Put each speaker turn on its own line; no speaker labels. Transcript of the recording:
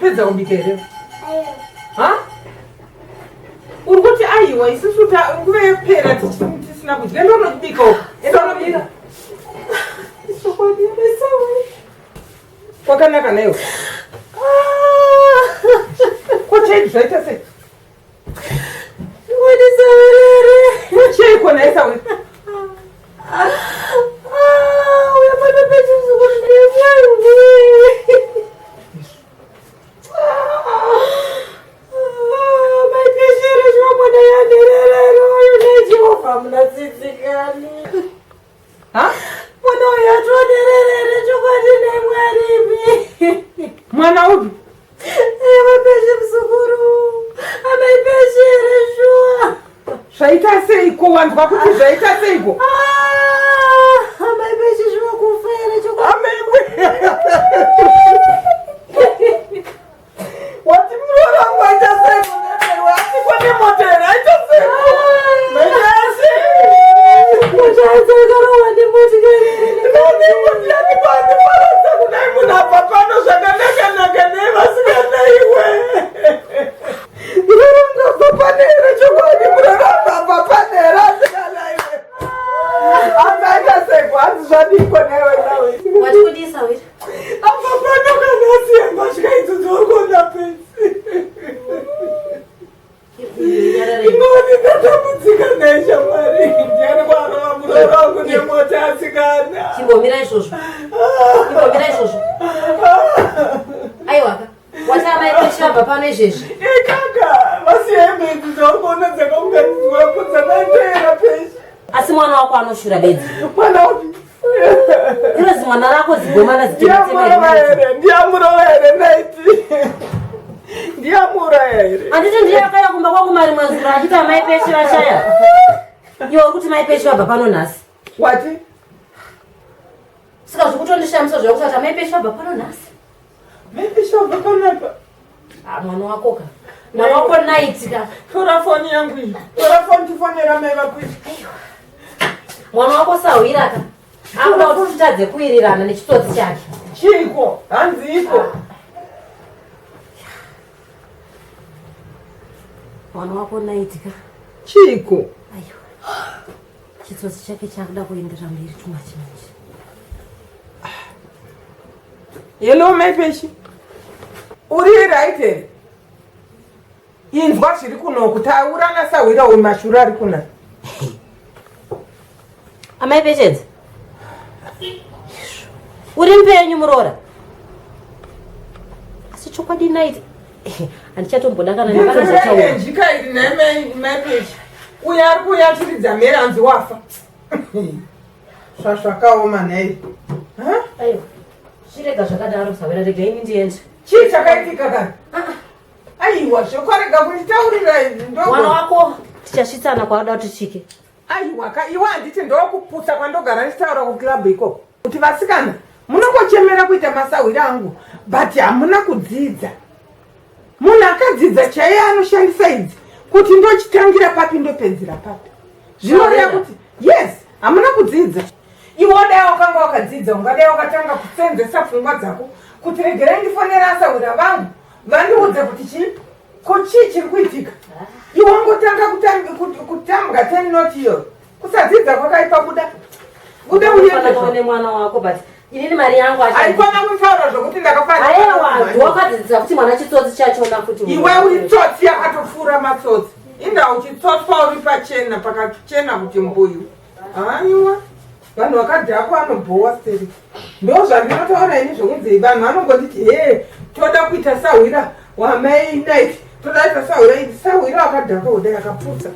kupedza kubikere ha uri kuti aiwa isusu nguva yapera tisina kudya ndonobika ndonobika kwakanaka nayo kwachaidi zvaita sei chei kona esauri mwana upi zvaita seiko wanzwa kuti zvaita seiko wati murorangu aita seiko wati kone motera aita seiko
asi mwana wako anoshura bedzi
mwana upi
inozi mwana rako zigomana
ndiyamura here naiti ndiyamura here
handiti ndiyakaya kumba kwangu mari mwanzura achita mai peshe vashaya iwe kuti mai peshe vabva pano nhasi
wati
saka zvokutondishamisa zvakusati mai peshe vabva pano nhasi
mai peshe vabva panapa
mwana wako ka mwana wako naitika
tora foni yangu iyi tora foni tifonera mai vakuita
mwana wako sahwira ka akuda kuti titadze kuwirirana nechitsotsi chake
chiko hanzi iko
mwana wako naitika
chiko
aiwa chitsotsi chake chakuda kuendera mberi tuma chinechi
yelo mai peshe uri right here inzwa zviri kuno kutaura nasahwira uyu mashura ari kuna
amai peshedzi uri mpenyu muroora asi chokwadi naiti handichatombodakana
nevanozatauraenjika iri namai peshe uyo ari kuyachiridza mheranzi wafa zvazvakaoma nhai
aiwa chirega zvakadaro sahwira rega ini ndiende
chii chakaitika kani aiwa zvekwarega kunditaurira
mwana wako tichasvitsana kwada kuti chike
aiwa iwe handiti ndokuputsa kwandogara ndichitaura kuklabhu ikoko kuti vasikana munongochemera kuita masahwira angu but hamuna kudzidza munhu akadzidza chaiye anoshandisa idzi kuti ndochitangira papi ndopedzira papi zvinoreva kuti yes hamuna kudzidza iwe dai wakanga wakadzidza ungadai wakatanga kusenzesa pfungwa dzako kuti regerai ndifonera asahwira vangu vandiudze kuti chii chiri kuitika iwe ungotanga kutambwa 10 not iyo kusadzidza kwakaipa buda
uyeone mwana wako but inini mari yangu
aikona kutaura zvokuti
ndakafanaiwa wakadzidzisa kuti mwana chitsotsi chachona futi
iwe uri tsotsi yakatopfuura matsotsi inda uchitsotswa uri pachena pakachena kuti mbuyu aiwa vanhu vakadhakwa vanobhowa steri ndo zvandinotaura ini zvokunzi vanhu vanongonditi toda kuita sahwira wamai night toda kuita sahwira wakadhakwa uda yakaputsa